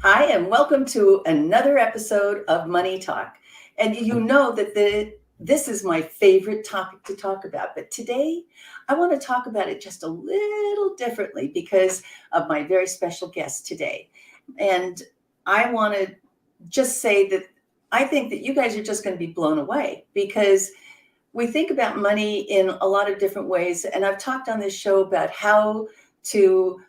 Hi, and welcome to another episode of Money Talk. And you know that this is my favorite topic to talk about. But today, I want to talk about it just a little differently because of my very special guest today. And I want to just say that I think that you guys are just going to be blown away because we think about money in a lot of different ways. And I've talked on this show about how to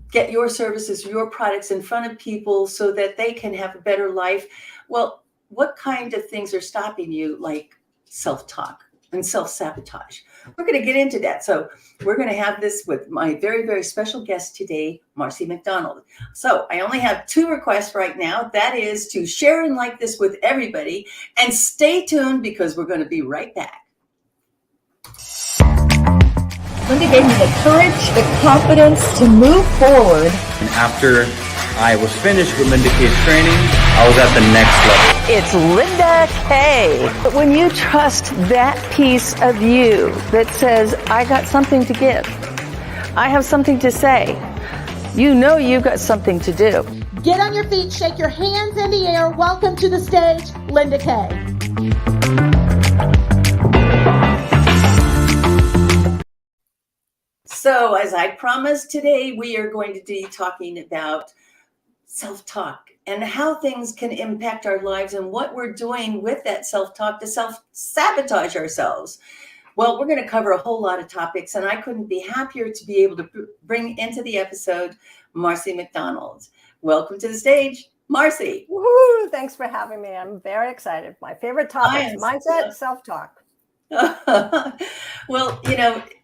get your services, your products in front of people so that they can have a better life. Well, what kind of things are stopping you, like self-talk and self-sabotage? We're going to get into that. So we're going to have this with my very, very special guest today, Marcy McDonald. So I only have two requests right now. That is to share and like this with everybody and stay tuned because we're going to be right back. Linda gave me the courage, the confidence to move forward. And after I was finished with Linda Kaye's training, I was at the next level. It's Linda Kaye. But when you trust that piece of you that says, I got something to give, I have something to say, you know you've got something to do. Get on your feet, shake your hands in the air. Welcome to the stage, Linda Kaye. So, as I promised today, we are going to be talking about self-talk and how things can impact our lives and what we're doing with that self-talk to self-sabotage ourselves. Well, we're going to cover a whole lot of topics, and I couldn't be happier to be able to bring into the episode Marcy McDonald. Welcome to the stage, Marcy. Woohoo! Thanks for having me. I'm very excited. My favorite topic is mindset, self-talk. Well,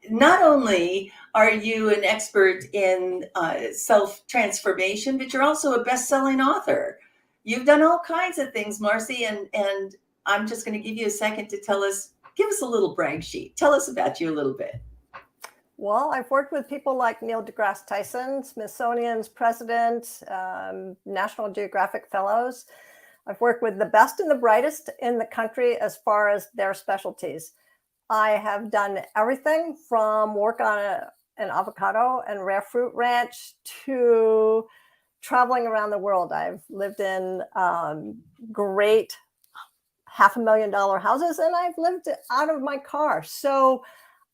not only are you an expert in self-transformation, but you're also a best-selling author. You've done all kinds of things, Marcy, and I'm just going to give you a second to give us a little brag sheet. Tell us about you a little bit. Well, I've worked with people like Neil deGrasse Tyson, Smithsonian's president, National Geographic fellows. I've worked with the best and the brightest in the country as far as their specialties. I have done everything from work on an avocado and rare fruit ranch to traveling around the world. I've lived in great $500,000 houses, and I've lived out of my car. So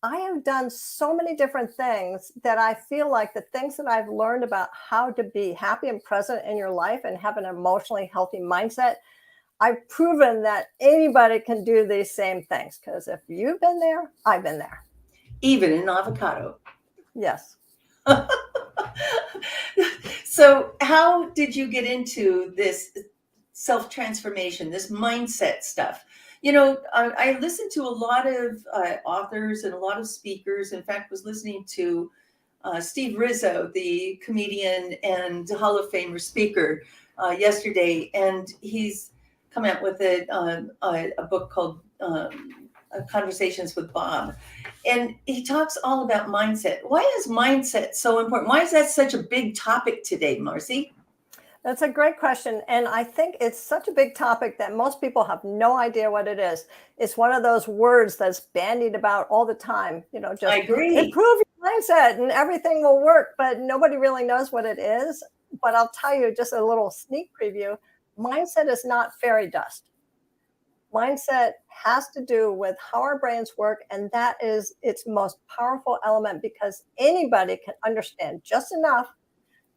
I have done so many different things that I feel like the things that I've learned about how to be happy and present in your life and have an emotionally healthy mindset, I've proven that anybody can do these same things. Because if you've been there, I've been there. Even in avocado. Yes. So how did you get into this self-transformation, this mindset stuff? I listened to a lot of authors and a lot of speakers. In fact, was listening to Steve Rizzo, the comedian and Hall of Famer speaker, yesterday, and he's come out with a book called Conversations with Bob. And he talks all about mindset. Why is mindset so important? Why is that such a big topic today, Marcy? That's a great question. And I think it's such a big topic that most people have no idea what it is. It's one of those words that's bandied about all the time. Just I agree. Improve your mindset and everything will work, but nobody really knows what it is. But I'll tell you just a little sneak preview. Mindset is not fairy dust. Mindset has to do with how our brains work, and that is its most powerful element because anybody can understand just enough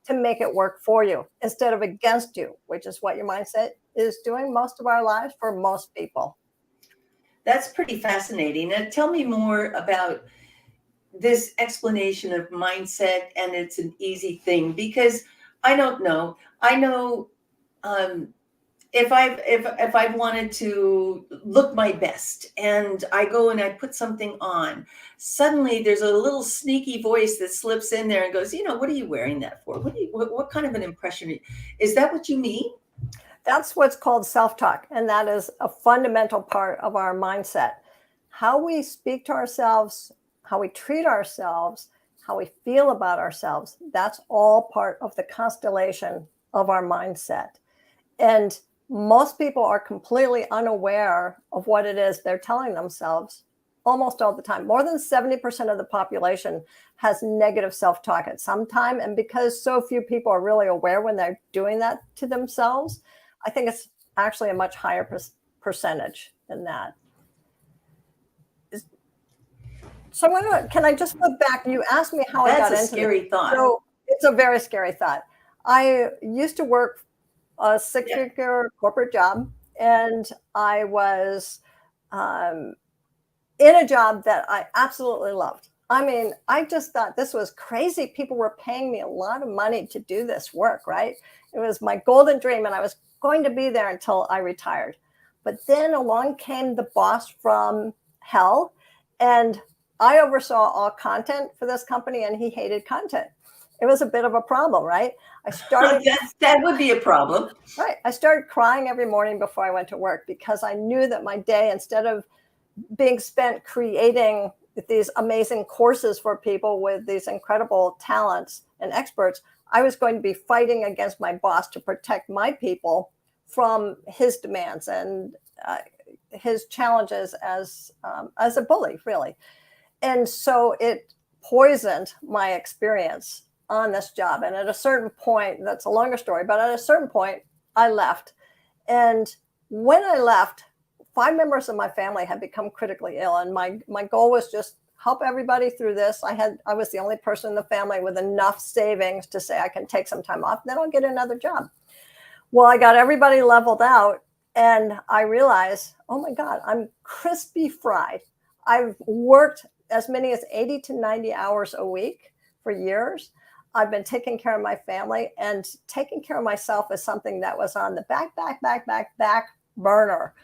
to make it work for you instead of against you, which is what your mindset is doing most of our lives for most people. That's pretty fascinating. Now, tell me more about this explanation of mindset, and it's an easy thing because I don't know. I know if I wanted to look my best and I go and I put something on, suddenly there's a little sneaky voice that slips in there and goes, what are you wearing that for? What kind of an impression? Is that what you mean? That's what's called self-talk. And that is a fundamental part of our mindset. How we speak to ourselves, how we treat ourselves, how we feel about ourselves, that's all part of the constellation of our mindset. And most people are completely unaware of what it is they're telling themselves almost all the time. More than 70% of the population has negative self-talk at some time. And because so few people are really aware when they're doing that to themselves, I think it's actually a much higher percentage than that. So can I just look back? You asked me how I got into That's a scary thought. So it's a very scary thought. I used to work a six-figure corporate job, and I was in a job that I absolutely loved. I mean, I just thought this was crazy. People were paying me a lot of money to do this work, right? It was my golden dream, and I was going to be there until I retired. But then along came the boss from hell, and I oversaw all content for this company, and he hated content. It was a bit of a problem, right? I started that would be a problem. Right. I started crying every morning before I went to work because I knew that my day, instead of being spent creating these amazing courses for people with these incredible talents and experts, I was going to be fighting against my boss to protect my people from his demands and his challenges as a bully, really. And so it poisoned my experience on this job. And at a certain point, that's a longer story, but at a certain point, I left. And when I left, 5 members of my family had become critically ill. And my goal was just help everybody through this. I was the only person in the family with enough savings to say I can take some time off, then I'll get another job. Well, I got everybody leveled out, and I realized, oh my God, I'm crispy fried. I've worked as many as 80 to 90 hours a week for years. I've been taking care of my family, and taking care of myself is something that was on the back burner.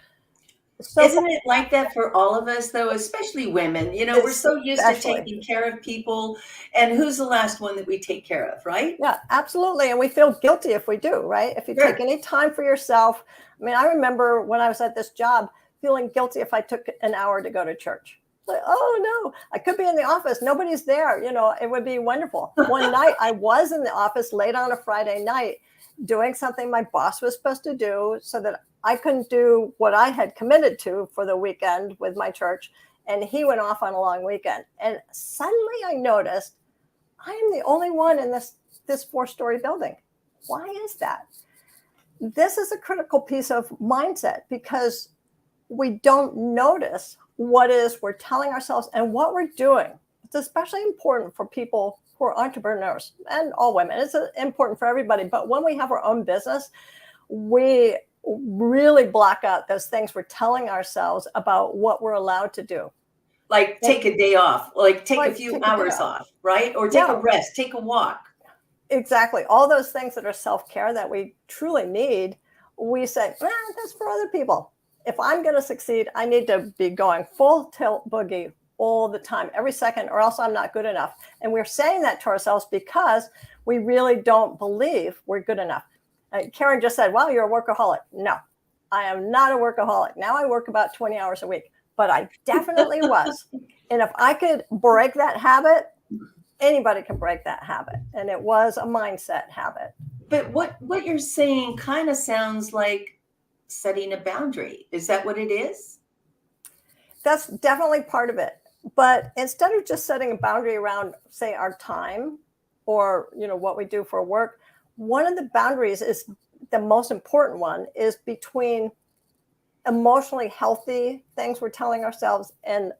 So isn't it like that for all of us, though, especially women? You know, we're so used to taking care of people, and who's the last one that we take care of, right? Yeah, absolutely. And we feel guilty if we do, right? If you take any time for yourself. I mean, I remember when I was at this job feeling guilty if I took an hour to go to church. Like, oh no, I could be in the office. Nobody's there. You know, it would be wonderful. One night I was in the office late on a Friday night doing something my boss was supposed to do so that I couldn't do what I had committed to for the weekend with my church. And he went off on a long weekend. And suddenly I noticed I am the only one in this 4-story building. Why is that? This is a critical piece of mindset, because we don't notice what it is we're telling ourselves and what we're doing. It's especially important for people who are entrepreneurs, and all women. It's important for everybody. But when we have our own business, we really block out those things we're telling ourselves about what we're allowed to do. Like take a day off, like take a few hours off, right? Or take a rest, take a walk. Exactly. All those things that are self-care that we truly need, we say, that's for other people. If I'm going to succeed, I need to be going full tilt boogie all the time, every second, or else I'm not good enough. And we're saying that to ourselves because we really don't believe we're good enough. Karen just said, well, you're a workaholic. No, I am not a workaholic. Now I work about 20 hours a week, but I definitely was. And if I could break that habit, anybody can break that habit. And it was a mindset habit. But what you're saying kind of sounds like setting a boundary. Is that what it is? That's definitely part of it. But instead of just setting a boundary around, say, our time or, what we do for work, one of the boundaries is the most important one is between emotionally healthy things we're telling ourselves and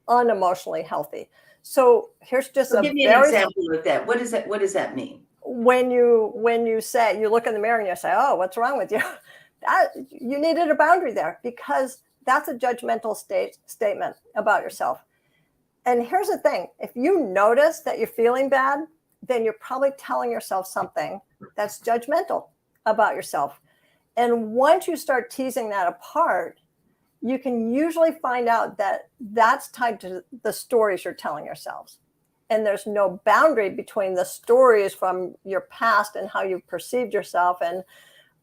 unemotionally healthy. So here's just give me an example of that. What does that mean? When you say, you look in the mirror and you say, oh, what's wrong with you? You needed a boundary there, because that's a judgmental statement about yourself. And here's the thing. If you notice that you're feeling bad, then you're probably telling yourself something that's judgmental about yourself. And once you start teasing that apart, you can usually find out that that's tied to the stories you're telling yourselves. And there's no boundary between the stories from your past and how you've perceived yourself and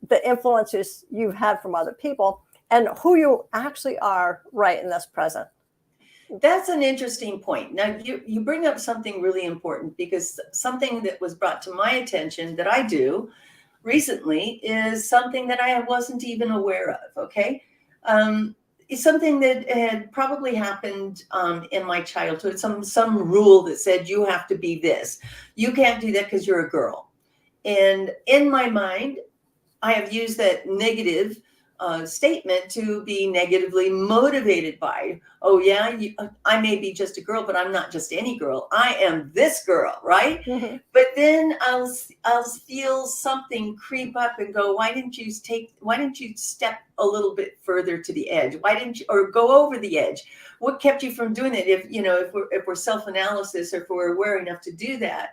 the influences you've had from other people and who you actually are right in this present. That's an interesting point. Now, you bring up something really important, because something that was brought to my attention that I do recently is something that I wasn't even aware of, okay? It's something that had probably happened in my childhood. Some rule that said you have to be this. You can't do that because you're a girl. And in my mind, I have used that negative statement to be negatively motivated by. Oh yeah, I may be just a girl, but I'm not just any girl. I am this girl, right? Mm-hmm. But then I'll feel something creep up and go, why didn't you step a little bit further to the edge? Why didn't you, or go over the edge? What kept you from doing it? If we're self-analysis, or if we're aware enough to do that.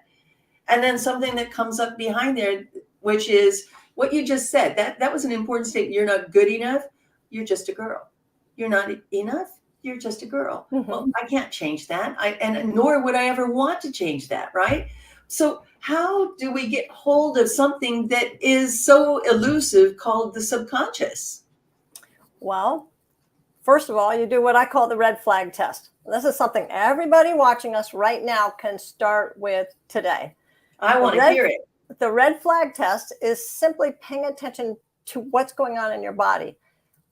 And then something that comes up behind there, which is what you just said. That was an important statement. You're not good enough. You're just a girl. You're not enough. You're just a girl. Mm-hmm. Well, I can't change that. And nor would I ever want to change that, right? So how do we get hold of something that is so elusive called the subconscious? Well, first of all, you do what I call the red flag test. This is something everybody watching us right now can start with today. I want to hear it. The red flag test is simply paying attention to what's going on in your body.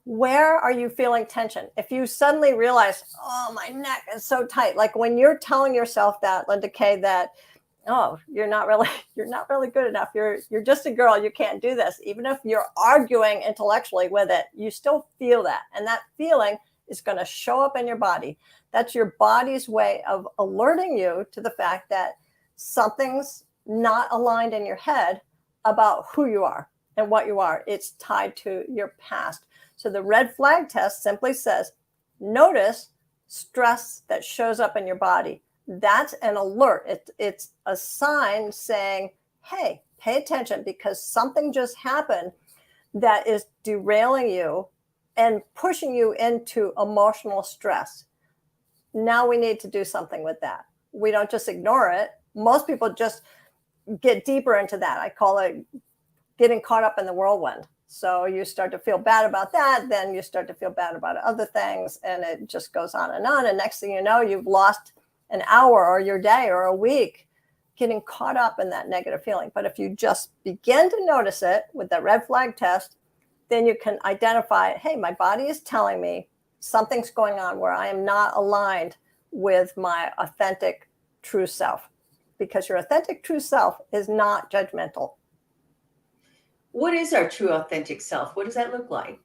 Where are you feeling tension? If you suddenly realize, oh, my neck is so tight, like when you're telling yourself that, Linda Kaye, that, oh, you're not really good enough. You're just a girl. You can't do this. Even if you're arguing intellectually with it, you still feel that. And that feeling is going to show up in your body. That's your body's way of alerting you to the fact that something's not aligned in your head about who you are and what you are. It's tied to your past. So the red flag test simply says, notice stress that shows up in your body. That's an alert. It's a sign saying, hey, pay attention, because something just happened that is derailing you and pushing you into emotional stress. Now we need to do something with that. We don't just ignore it. Most people just get deeper into that. I call it getting caught up in the whirlwind. So you start to feel bad about that, then you start to feel bad about other things, and it just goes on. And next thing you know, you've lost an hour or your day or a week getting caught up in that negative feeling. But if you just begin to notice it with the red flag test, then you can identify, hey, my body is telling me something's going on where I am not aligned with my authentic true self. Because your authentic true self is not judgmental. What is our true authentic self? What does that look like?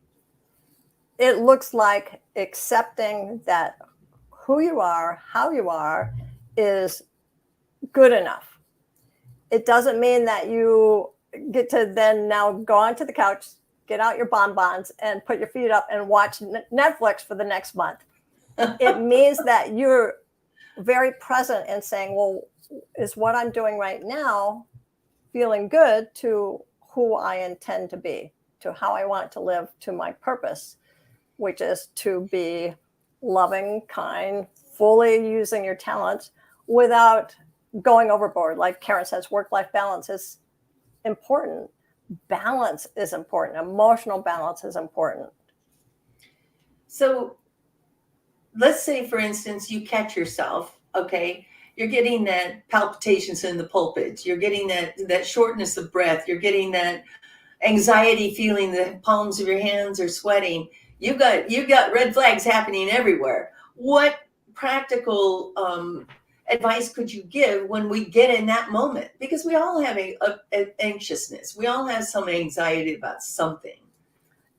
It looks like accepting that who you are, how you are, is good enough. It doesn't mean that you get to then now go onto the couch, get out your bonbons, and put your feet up and watch Netflix for the next month. It means that you're very present in saying, well, is what I'm doing right now feeling good to who I intend to be, to how I want to live, to my purpose, which is to be loving, kind, fully using your talents without going overboard. Like Karen says, work-life balance is important. Balance is important. Emotional balance is important. So let's say, for instance, you catch yourself, okay? You're getting that palpitations in the pulpit. You're getting that shortness of breath. You're getting that anxiety feeling. The palms of your hands are sweating. You've got red flags happening everywhere. What practical advice could you give when we get in that moment? Because we all have an anxiousness. We all have some anxiety about something.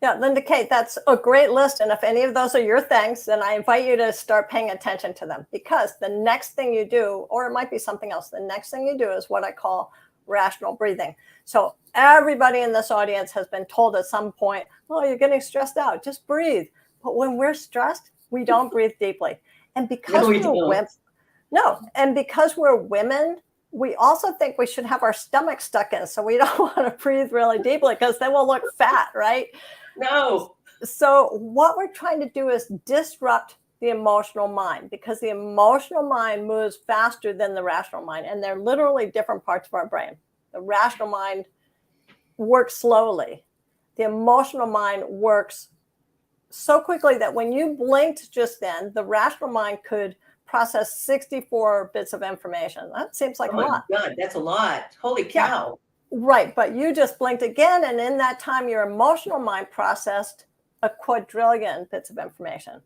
Yeah, Linda Kaye, that's a great list. And if any of those are your things, then I invite you to start paying attention to them, because the next thing you do, or it might be something else, the next thing you do is what I call rational breathing. So everybody in this audience has been told at some point, oh, you're getting stressed out, just breathe. But when we're stressed, we don't breathe deeply. And because because we're women, we also think we should have our stomach stuck in. So we don't want to breathe really deeply, because then we'll look fat, right? No. So what we're trying to do is disrupt the emotional mind, because the emotional mind moves faster than the rational mind. And they're literally different parts of our brain. The rational mind works slowly. The emotional mind works so quickly that when you blinked just then, the rational mind could process 64 bits of information. That seems like a lot. Oh my God, that's a lot. Holy cow. Yeah. Right. But you just blinked again. And in that time, your emotional mind processed a quadrillion bits of information.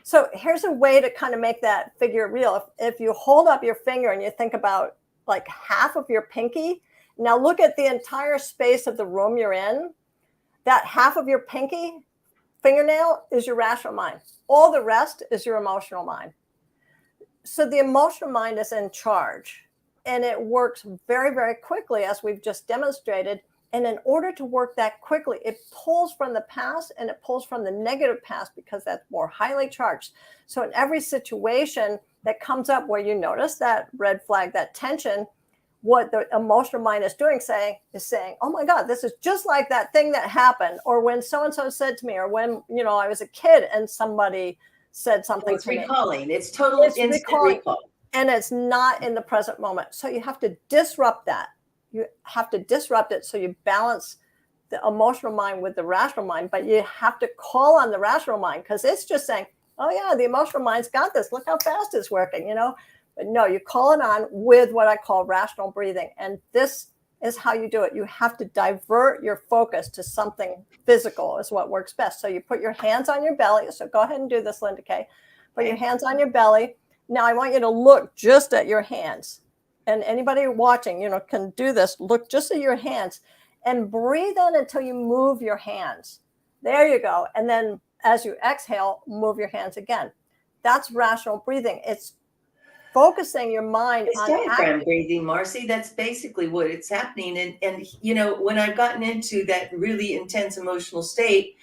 So here's a way to kind of make that figure real. If you hold up your finger and you think about like half of your pinky, now look at the entire space of the room you're in. That half of your pinky fingernail is your rational mind. All the rest is your emotional mind. So the emotional mind is in charge, and it works very, very quickly, as we've just demonstrated. And in order to work that quickly, it pulls from the past and it pulls from the negative past because that's more highly charged. So in every situation that comes up where you notice that red flag, that tension, what the emotional mind is doing is saying, oh my God, this is just like that thing that happened, or when so-and-so said to me, or when, I was a kid and somebody said something it's to me. Recalling. It's total instant recall. And it's not in the present moment. So you have to disrupt that. You have to disrupt it so you balance the emotional mind with the rational mind, but you have to call on the rational mind because it's just saying, oh yeah, the emotional mind's got this. Look how fast it's working, But no, you call it on with what I call rational breathing. And this is how you do it. You have to divert your focus to something physical is what works best. So you put your hands on your belly. So go ahead and do this, Linda Kaye. Put your hands on your belly. Now I want you to look just at your hands. And anybody watching, can do this. Look just at your hands and breathe in until you move your hands. There you go. And then as you exhale, move your hands again. That's rational breathing. It's focusing your mind on diaphragm breathing, Marcy. That's basically what it's happening. And when I've gotten into that really intense emotional state,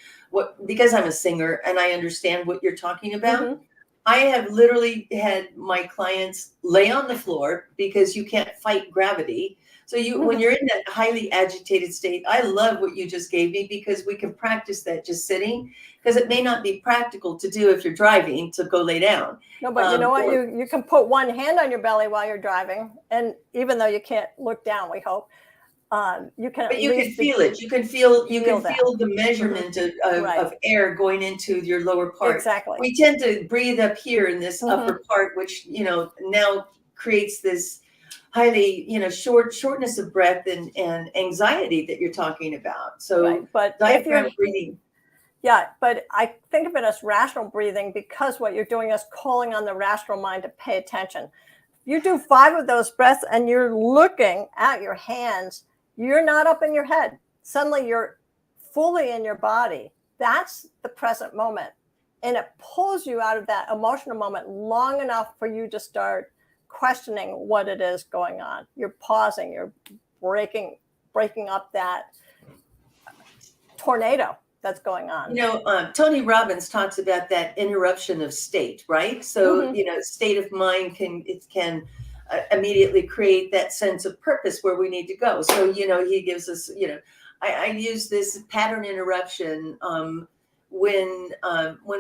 because I'm a singer and I understand what you're talking about, mm-hmm. I have literally had my clients lay on the floor because you can't fight gravity. So when you're in that highly agitated state, I love what you just gave me because we can practice that just sitting, because it may not be practical to do if you're driving to go lay down. No, but you know what? You can put one hand on your belly while you're driving. And even though you can't look down, we hope, you can. But you can feel it. You can feel the measurement of air going into your lower part. Exactly. We tend to breathe up here in this upper part, which now creates this highly shortness of breath and anxiety that you're talking about. So right. But diaphragm breathing. Yeah, but I think of it as rational breathing because what you're doing is calling on the rational mind to pay attention. You do 5 of those breaths and you're looking at your hands. You're not up in your head. Suddenly you're fully in your body. That's the present moment. And it pulls you out of that emotional moment long enough for you to start questioning what it is going on. You're pausing, you're breaking up that tornado that's going on. Tony Robbins talks about that interruption of state, right? So, state of mind can immediately create that sense of purpose where we need to go. So, he gives us, I use this pattern interruption when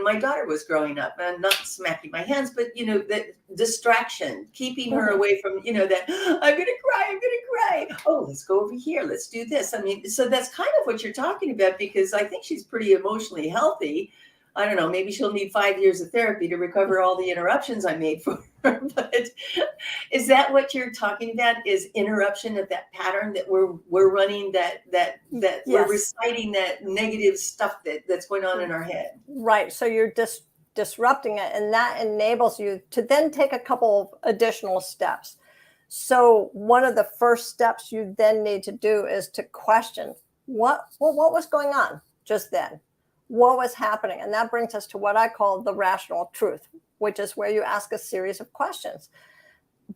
my daughter was growing up, and not smacking my hands, but that distraction, keeping her away from that I'm gonna cry. Oh, let's go over here, let's do this. I mean, so that's kind of what you're talking about, because I think she's pretty emotionally healthy. I don't know, maybe she'll need 5 years of therapy to recover all the interruptions I made for her. But is that what you're talking about? Is interruption of that pattern that we're running, that yes. We're reciting that negative stuff that's going on in our head? Right. So you're disrupting it, and that enables you to then take a couple of additional steps. So one of the first steps you then need to do is to question what was going on just then. What was happening? And that brings us to what I call the rational truth, which is where you ask a series of questions.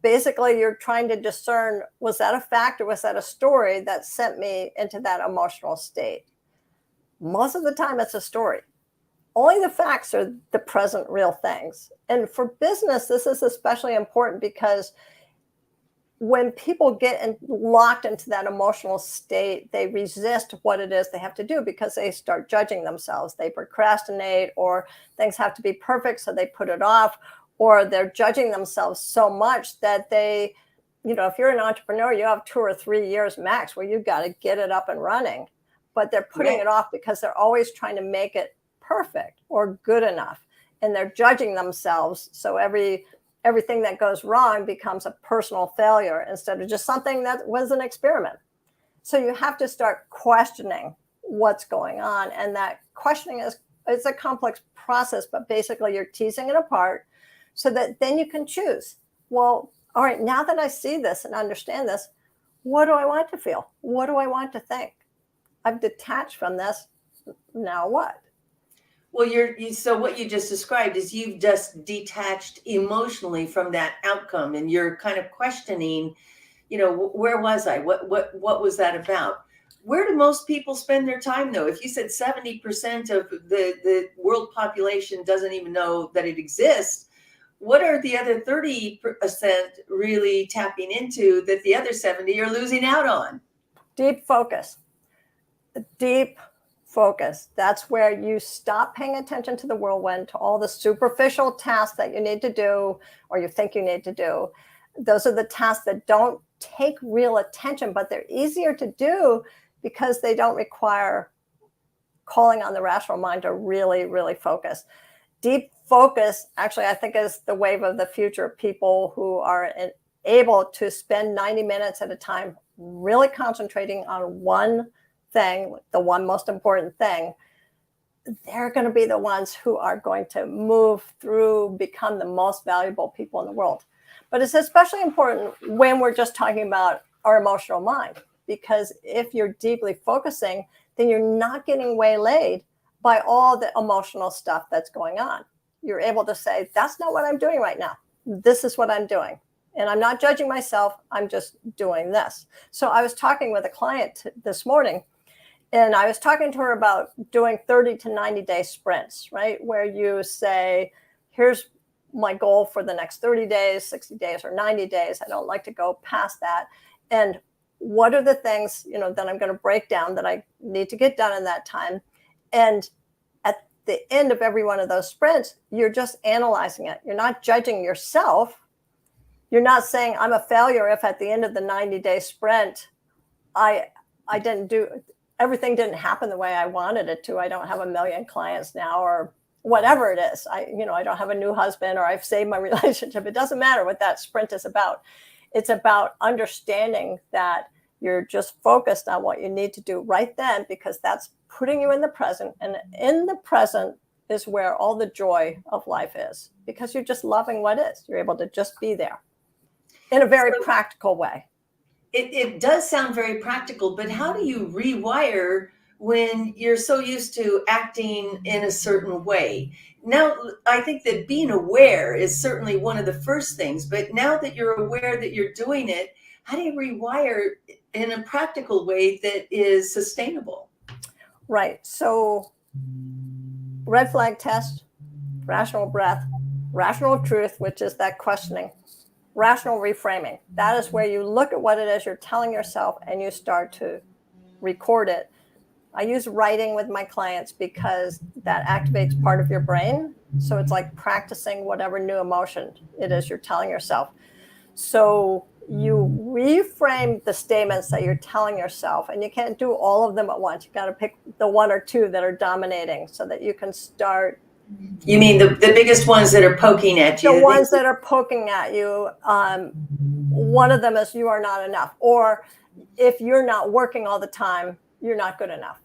Basically, you're trying to discern, was that a fact or was that a story that sent me into that emotional state? Most of the time, it's a story. Only the facts are the present real things. And for business, this is especially important because when people get locked into that emotional state, they resist what it is they have to do because they start judging themselves. They procrastinate, or things have to be perfect, so they put it off, or they're judging themselves so much that they, if you're an entrepreneur, you have 2 or 3 years max where you've got to get it up and running, but they're putting it off because they're always trying to make it perfect or good enough, and they're judging themselves. So everything that goes wrong becomes a personal failure instead of just something that was an experiment. So you have to start questioning what's going on. And that questioning is it's a complex process, but basically you're teasing it apart so that then you can choose. Well, all right, now that I see this and understand this, what do I want to feel? What do I want to think? I've detached from this. Now what? Well, so what you just described is you've just detached emotionally from that outcome, and you're kind of questioning, where was I? What was that about? Where do most people spend their time, though? If you said 70% of the world population doesn't even know that it exists, what are the other 30% really tapping into that the other 70 are losing out on? Deep focus. Deep focus. That's where you stop paying attention to the whirlwind, to all the superficial tasks that you need to do or you think you need to do. Those are the tasks that don't take real attention, but they're easier to do because they don't require calling on the rational mind to really, really focus. Deep focus, actually, I think is the wave of the future. People who are able to spend 90 minutes at a time really concentrating on one thing, the one most important thing, they're going to be the ones who are going to move through, become the most valuable people in the world. But it's especially important when we're just talking about our emotional mind, because if you're deeply focusing, then you're not getting waylaid by all the emotional stuff that's going on. You're able to say, that's not what I'm doing right now. This is what I'm doing. And I'm not judging myself. I'm just doing this. So I was talking with a client this morning, and I was talking to her about doing 30 to 90 day sprints, right? Where you say, here's my goal for the next 30 days, 60 days, or 90 days. I don't like to go past that. And what are the things, that I'm going to break down that I need to get done in that time? And at the end of every one of those sprints, you're just analyzing it. You're not judging yourself. You're not saying I'm a failure if at the end of the 90-day sprint, I didn't do, everything didn't happen the way I wanted it to. I don't have a million clients now, or whatever it is. I don't have a new husband, or I've saved my relationship. It doesn't matter what that sprint is about. It's about understanding that you're just focused on what you need to do right then, because that's putting you in the present. And in the present is where all the joy of life is, because you're just loving what is. You're able to just be there in a very practical way. It does sound very practical, but how do you rewire when you're so used to acting in a certain way? Now, I think that being aware is certainly one of the first things, but now that you're aware that you're doing it, how do you rewire in a practical way that is sustainable? Right. So red flag test, rational breath, rational truth, which is that questioning, rational reframing. That is where you look at what it is you're telling yourself and you start to record it. I use writing with my clients because that activates part of your brain. So it's like practicing whatever new emotion it is you're telling yourself. So you reframe the statements that you're telling yourself, and you can't do all of them at once. You got to pick the one or two that are dominating so that you can start. You mean the biggest ones that are poking at you? The ones that are poking at you. One of them is you are not enough. Or if you're not working all the time, you're not good enough.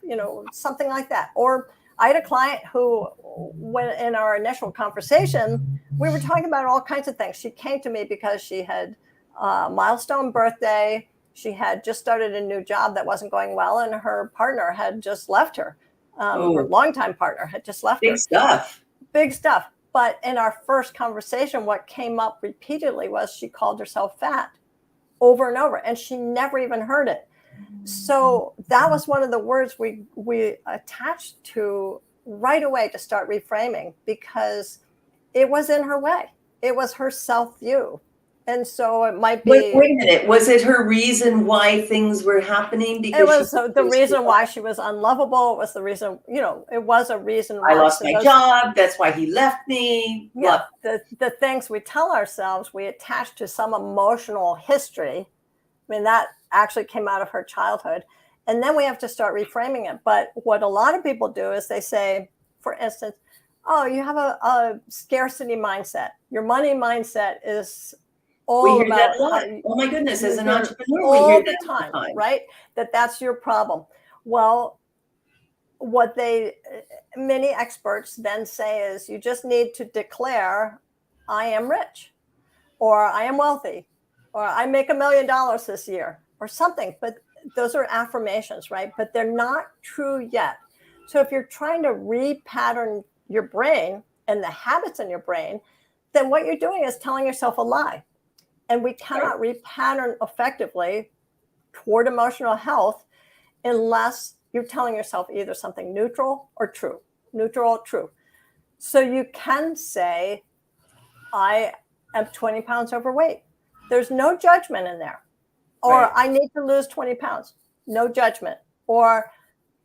Something like that. Or I had a client who, when in our initial conversation, we were talking about all kinds of things. She came to me because she had a milestone birthday. She had just started a new job that wasn't going well, and her partner had just left her. Her longtime partner had just left her. Big stuff. But in our first conversation, what came up repeatedly was she called herself fat over and over, and she never even heard it. So that was one of the words we attached to right away to start reframing, because it was in her way. It was her self-view. And so it might be. Wait a minute. Was it her reason why things were happening? Because it was the reason why she was unlovable. It was the reason, it was a reason why I lost my job. That's why he left me. Yeah. The things we tell ourselves, we attach to some emotional history. I mean, that actually came out of her childhood. And then we have to start reframing it. But what a lot of people do is they say, for instance, oh, you have a scarcity mindset. Your money mindset is all we hear about that a lot. Oh my goodness, as an entrepreneur, all we hear the that time, right? That's your problem. Well, what many experts then say is you just need to declare, I am rich, or I am wealthy, or I make $1 million this year, or something. But those are affirmations, right? But they're not true yet. So if you're trying to repattern your brain and the habits in your brain, then what you're doing is telling yourself a lie. And we cannot repattern effectively toward emotional health unless you're telling yourself either something neutral or true. Neutral or true. So you can say, I am 20 pounds overweight. There's no judgment in there. Or I need to lose 20 pounds. No judgment. Or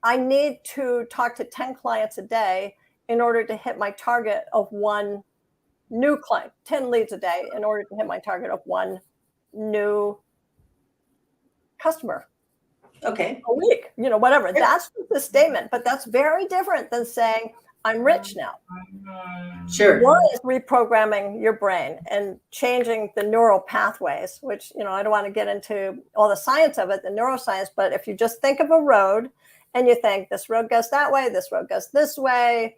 I need to talk to 10 clients a day in order to hit my target of one new client, 10 leads a day in order to hit my target of one new customer. Okay. A week, whatever. That's the statement, but that's very different than saying, I'm rich now. Sure. One is reprogramming your brain and changing the neural pathways, which, I don't want to get into all the science of it, the neuroscience, but if you just think of a road and you think this road goes that way, this road goes this way,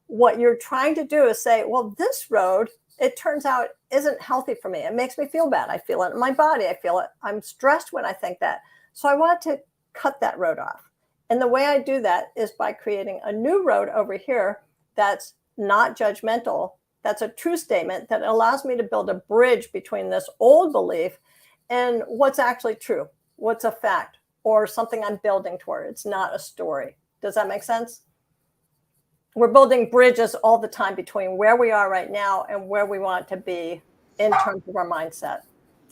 what you're trying to do is say, well, this road, it turns out isn't healthy for me. It makes me feel bad. I feel it in my body. I feel it. I'm stressed when I think that. So I want to cut that road off. And the way I do that is by creating a new road over here that's not judgmental. That's a true statement that allows me to build a bridge between this old belief and what's actually true, what's a fact, or something I'm building toward. It's not a story. Does that make sense? We're building bridges all the time between where we are right now and where we want to be in terms of our mindset.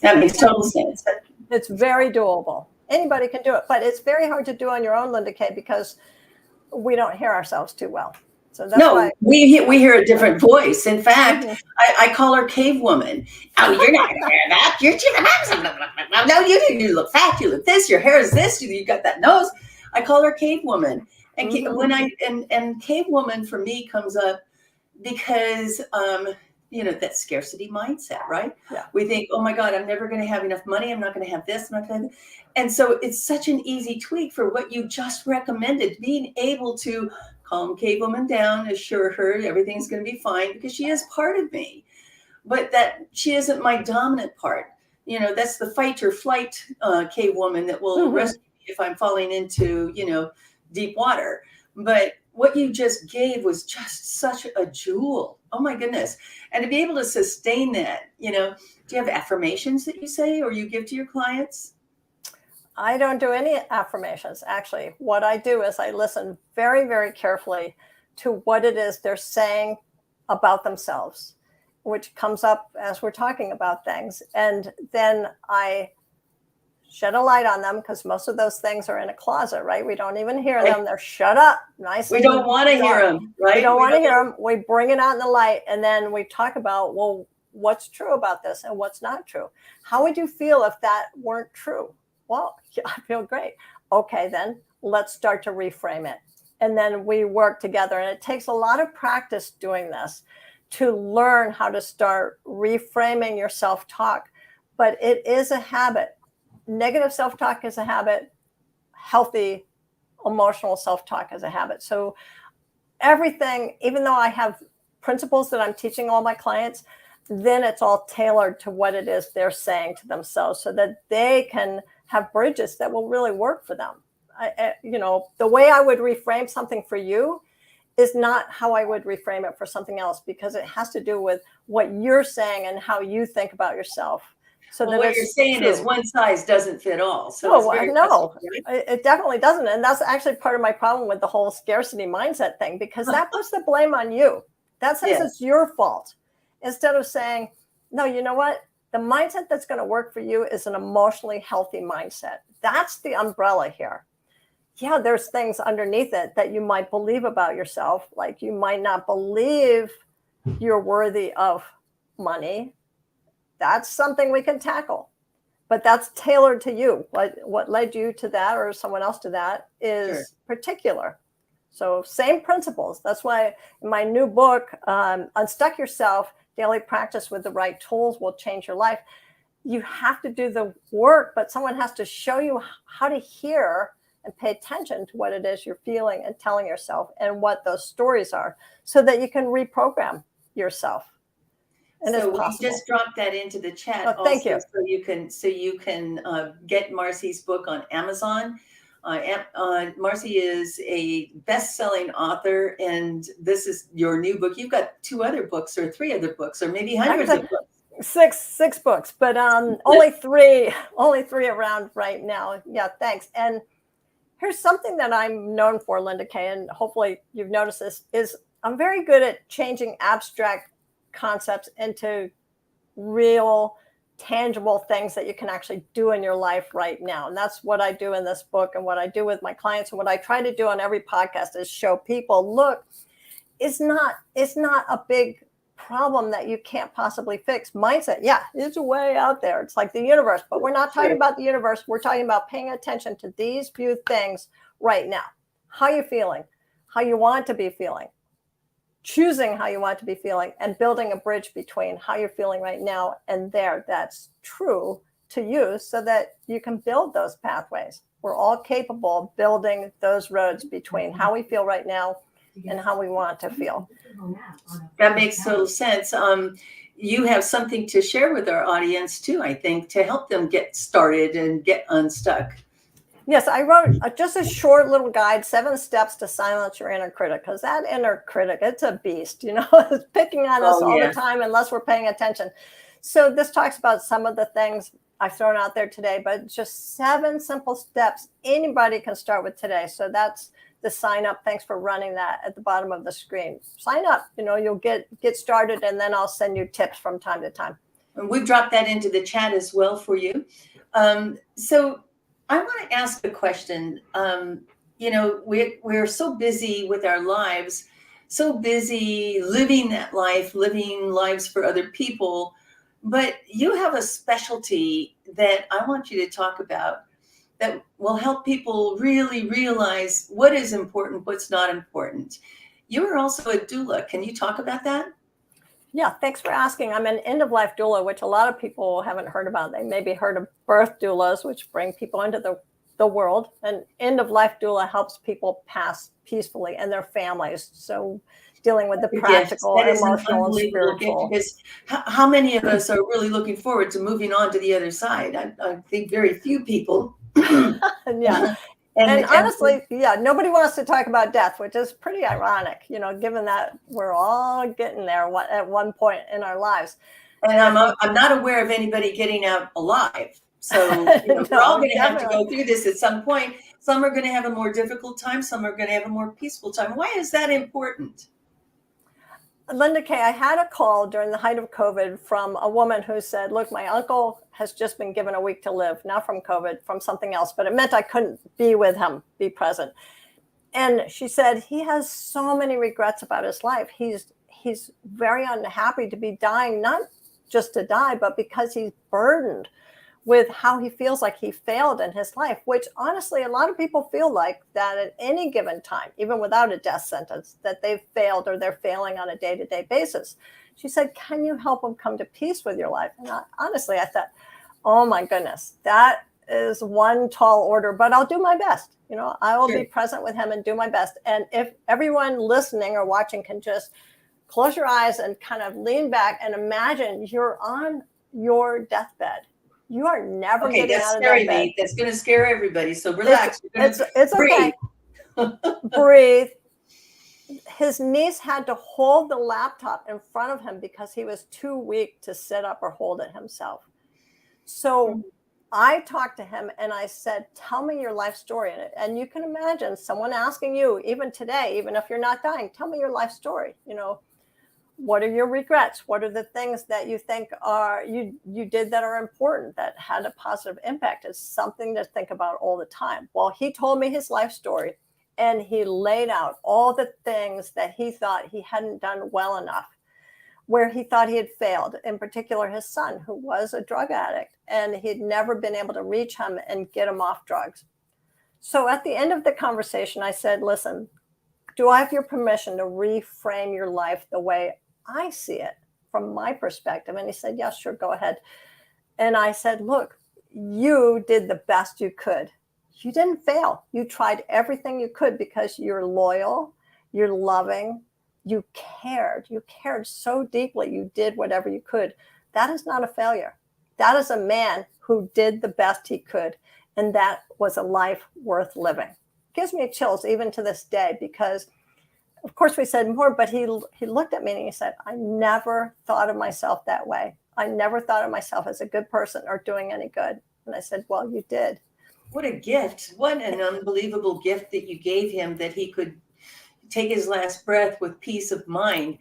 That makes total sense. It's very doable. Anybody can do it, but it's very hard to do on your own, Linda Kaye, because we don't hear ourselves too well. So that's why we hear a different voice. In fact, I call her cave woman. Oh, you're not going to hear that. No, you look fat. You look this. Your hair is this. You got that nose. I call her cave woman. And and cave woman for me comes up because that scarcity mindset, right? Yeah. We think, oh my God, I'm never going to have enough money. I'm not going to have this. I'm not going to. And so it's such an easy tweak for what you just recommended, being able to calm cave woman down, assure her everything's going to be fine because she is part of me, but that she isn't my dominant part. That's the fight or flight cave woman that will rescue me if I'm falling into, deep water. But what you just gave was just such a jewel. Oh my goodness. And to be able to sustain that, do you have affirmations that you say or you give to your clients? I don't do any affirmations. Actually, what I do is I listen very, very carefully to what it is they're saying about themselves, which comes up as we're talking about things. And then I shed a light on them because most of those things are in a closet, right? We don't even hear them. They're shut up. Nice. We don't want to hear them, right? We don't want to hear them. We bring it out in the light and then we talk about, well, what's true about this and what's not true? How would you feel if that weren't true? Well, I feel great. Okay, then let's start to reframe it. And then we work together. And it takes a lot of practice doing this to learn how to start reframing your self-talk. But it is a habit. Negative self-talk is a habit. Healthy emotional self-talk is a habit. So everything, even though I have principles that I'm teaching all my clients, then it's all tailored to what it is they're saying to themselves so that they can have bridges that will really work for them. The way I would reframe something for you is not how I would reframe it for something else, because it has to do with what you're saying and how you think about yourself. So well, what you're saying is one size doesn't fit all. So no, it definitely doesn't. And that's actually part of my problem with the whole scarcity mindset thing, because that puts the blame on you. That says it's your fault. Instead of saying, no, you know what? The mindset that's going to work for you is an emotionally healthy mindset. That's the umbrella here. Yeah, there's things underneath it that you might believe about yourself. Like you might not believe you're worthy of money. That's something we can tackle. But that's tailored to you. What led you to that or someone else to that is particular. So same principles. That's why in my new book, Unstuck Yourself, Daily Practice with the Right Tools Will Change Your Life. You have to do the work, but someone has to show you how to hear and pay attention to what it is you're feeling and telling yourself and what those stories are so that you can reprogram yourself. And so it's we possible. just dropped that into the chat Oh, thank you. so you can get Marcy's book on Amazon. Marcy is a best-selling author, and this is your new book. You've got 2 other books or 3 other books or maybe hundreds of books. Six books, but only three around right now. Yeah, thanks. And here's something that I'm known for, Linda Kaye, and hopefully you've noticed this, is I'm very good at changing abstract concepts into real, tangible things that you can actually do in your life right now. And that's what I do in this book and what I do with my clients. And what I try to do on every podcast is show people, look, it's not a big problem that you can't possibly fix. Mindset, yeah, it's way out there. It's like the universe, but we're not talking about the universe. We're talking about paying attention to these few things right now. How you feeling, how you want to be feeling, choosing how you want to be feeling, and building a bridge between how you're feeling right now and there that's true to you so that you can build those pathways. We're all capable of building those roads between how we feel right now and how we want to feel. That makes total sense. You have something to share with our audience too, I think, to help them get started and get unstuck. Yes, I wrote just a short little guide, 7 steps to silence your inner critic, because that inner critic, it's a beast, it's picking on us all the time unless we're paying attention. So this talks about some of the things I've thrown out there today, but just 7 simple steps anybody can start with today. So that's the sign up. Thanks for running that at the bottom of the screen. Sign up, you'll get started, and then I'll send you tips from time to time. And we've dropped that into the chat as well for you. So I want to ask a question. We're so busy with our lives, so busy living that life, living lives for other people. But you have a specialty that I want you to talk about that will help people really realize what is important, what's not important. You are also a doula. Can you talk about that? Yeah, thanks for asking. I'm an end-of-life doula, which a lot of people haven't heard about. They maybe heard of birth doulas, which bring people into the world. An end-of-life doula helps people pass peacefully and their families. So dealing with the practical, emotional, and spiritual. Because how many of us are really looking forward to moving on to the other side? I think very few people. Yeah. And honestly, nobody wants to talk about death, which is pretty ironic, given that we're all getting there at one point in our lives. And I'm not aware of anybody getting out alive. So we're all going to have to go through this at some point. Some are going to have a more difficult time. Some are going to have a more peaceful time. Why is that important? Linda Kaye, I had a call during the height of COVID from a woman who said, look, my uncle has just been given a week to live, not from COVID, from something else, but it meant I couldn't be with him, be present. And she said, he has so many regrets about his life. He's very unhappy to be dying, not just to die, but because he's burdened with how he feels like he failed in his life, which honestly, a lot of people feel like that at any given time, even without a death sentence, that they've failed or they're failing on a day-to-day basis. She said, can you help him come to peace with your life? And honestly, I thought, oh my goodness, that is one tall order, but I'll do my best. I will be present with him and do my best. And if everyone listening or watching can just close your eyes and kind of lean back and imagine you're on your deathbed. You are never getting out of that bed. That's going to scare everybody. So relax. It's okay. Breathe. His niece had to hold the laptop in front of him because he was too weak to sit up or hold it himself. So I talked to him and I said, tell me your life story. And you can imagine someone asking you, even today, even if you're not dying, tell me your life story. What are your regrets? What are the things that you think are you did that are important, that had a positive impact? It's something to think about all the time. Well, he told me his life story and he laid out all the things that he thought he hadn't done well enough, where he thought he had failed, in particular his son, who was a drug addict, and he'd never been able to reach him and get him off drugs. So at the end of the conversation, I said, listen, do I have your permission to reframe your life the way I see it from my perspective? And he said, yeah, sure, go ahead. And I said, look, you did the best you could. you didn't fail. You tried everything you could because you're loyal, you're loving, you cared so deeply. You did whatever you could. That is not a failure. That is a man who did the best he could. And that was a life worth living. Gives me chills even to this day, because of course we said more, but he looked at me and he said, I never thought of myself that way. I never thought of myself as a good person or doing any good. And I said, well, you did. What a gift. What an unbelievable gift that you gave him, that he could take his last breath with peace of mind.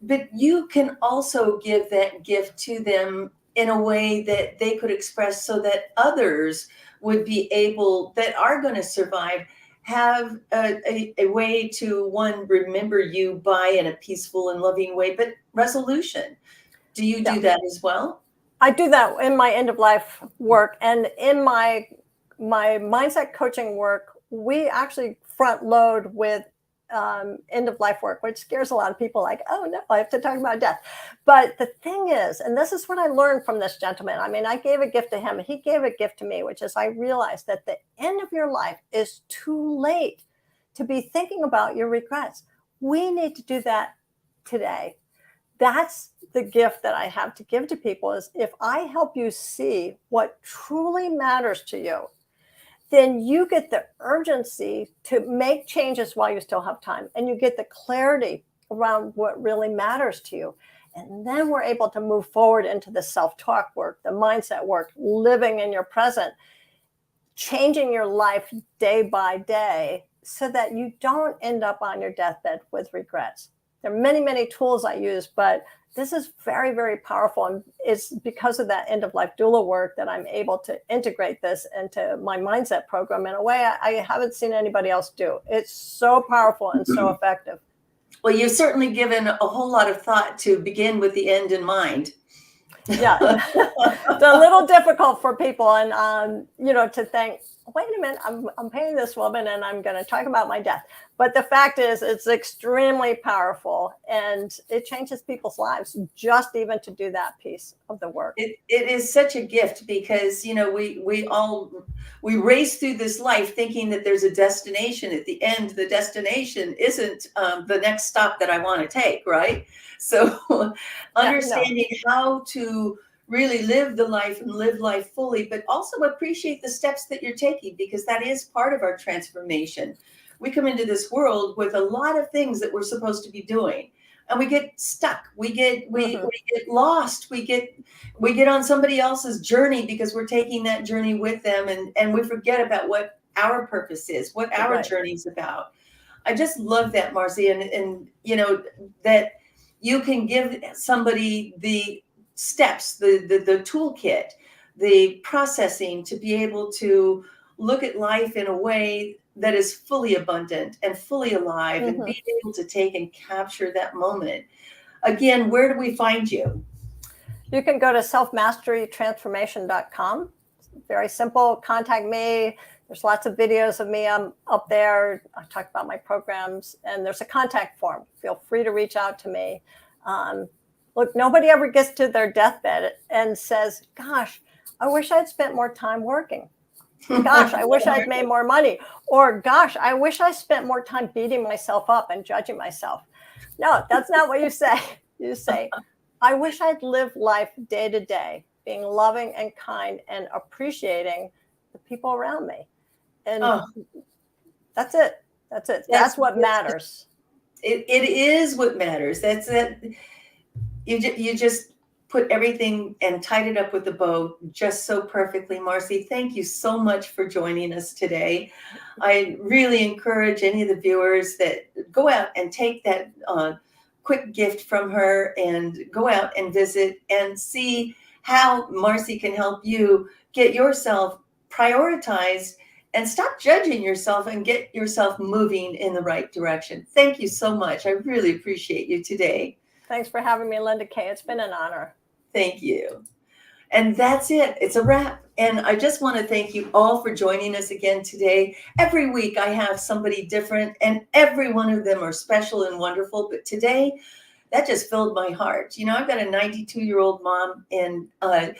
But you can also give that gift to them in a way that they could express, so that others would be able, that are going to survive, have a way to, one, remember you by in a peaceful and loving way, but resolution. Do you do that as well? I do that in my end of life work, and in my mindset coaching work, we actually front load with end of life work, which scares a lot of people, like, oh no, I have to talk about death. But the thing is, and this is what I learned from this gentleman. I mean, I gave a gift to him, he gave a gift to me, which is, I realized that the end of your life is too late to be thinking about your regrets. We need to do that today. That's the gift that I have to give to people, is if I help you see what truly matters to you, then you get the urgency to make changes while you still have time, and you get the clarity around what really matters to you. And then we're able to move forward into the self-talk work, the mindset work, living in your present, changing your life day by day, so that you don't end up on your deathbed with regrets. There are many, many tools I use, but this is very, very powerful. And it's because of that end of life doula work that I'm able to integrate this into my mindset program in a way I haven't seen anybody else do. It's so powerful and so effective. Well, you've certainly given a whole lot of thought to begin with the end in mind. Yeah, it's a little difficult for people, and to think, wait a minute, I'm paying this woman and I'm going to talk about my death. But the fact is, it's extremely powerful, and it changes people's lives just even to do that piece of the work. It is such a gift, because we race through this life thinking that there's a destination at the end. The destination isn't the next stop that I want to take, right? So understanding how to really live the life and live life fully, but also appreciate the steps that you're taking, because that is part of our transformation. We come into this world with a lot of things that we're supposed to be doing, and we get stuck. We get lost. We get on somebody else's journey because we're taking that journey with them, and we forget about what our purpose is, what our journey's about. I just love that, Marcy, and that you can give somebody the steps, the toolkit, the processing to be able to look at life in a way that is fully abundant and fully alive, and being able to take and capture that moment. Again, where do we find you? You can go to selfmasterytransformation.com. Very simple. Contact me. There's lots of videos of me. I'm up there. I talk about my programs, and there's a contact form. Feel free to reach out to me. Look, nobody ever gets to their deathbed and says, gosh, I wish I'd spent more time working. Gosh, I wish I'd made more money. Or gosh, I wish I spent more time beating myself up and judging myself. No, that's not what you say. You say, I wish I'd lived life day to day, being loving and kind and appreciating the people around me. And that's it. That's it. That's what matters. It is what matters. That's it. You just put everything and tied it up with a bow just so perfectly, Marcy. Thank you so much for joining us today. I really encourage any of the viewers that go out and take that quick gift from her and go out and visit and see how Marcy can help you get yourself prioritized and stop judging yourself and get yourself moving in the right direction. Thank you so much. I really appreciate you today. Thanks for having me, Linda Kaye. It's been an honor. Thank you. And that's it. It's a wrap. And I just want to thank you all for joining us again today. Every week I have somebody different, and every one of them are special and wonderful. But today, that just filled my heart. I've got a 92-year-old mom, and I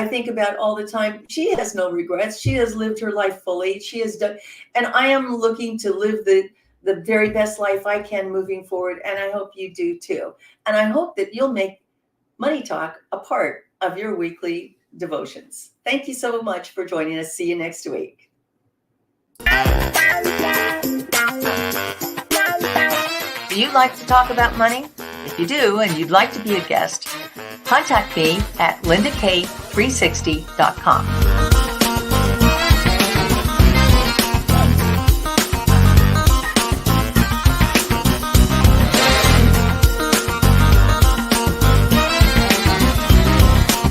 think about all the time. She has no regrets. She has lived her life fully. She has done, and I am looking to live the very best life I can moving forward, and I hope you do too. And I hope that you'll make Money Talk a part of your weekly devotions. Thank you so much for joining us. See you next week. Do you like to talk about money? If you do and you'd like to be a guest, contact me at lindakay360.com.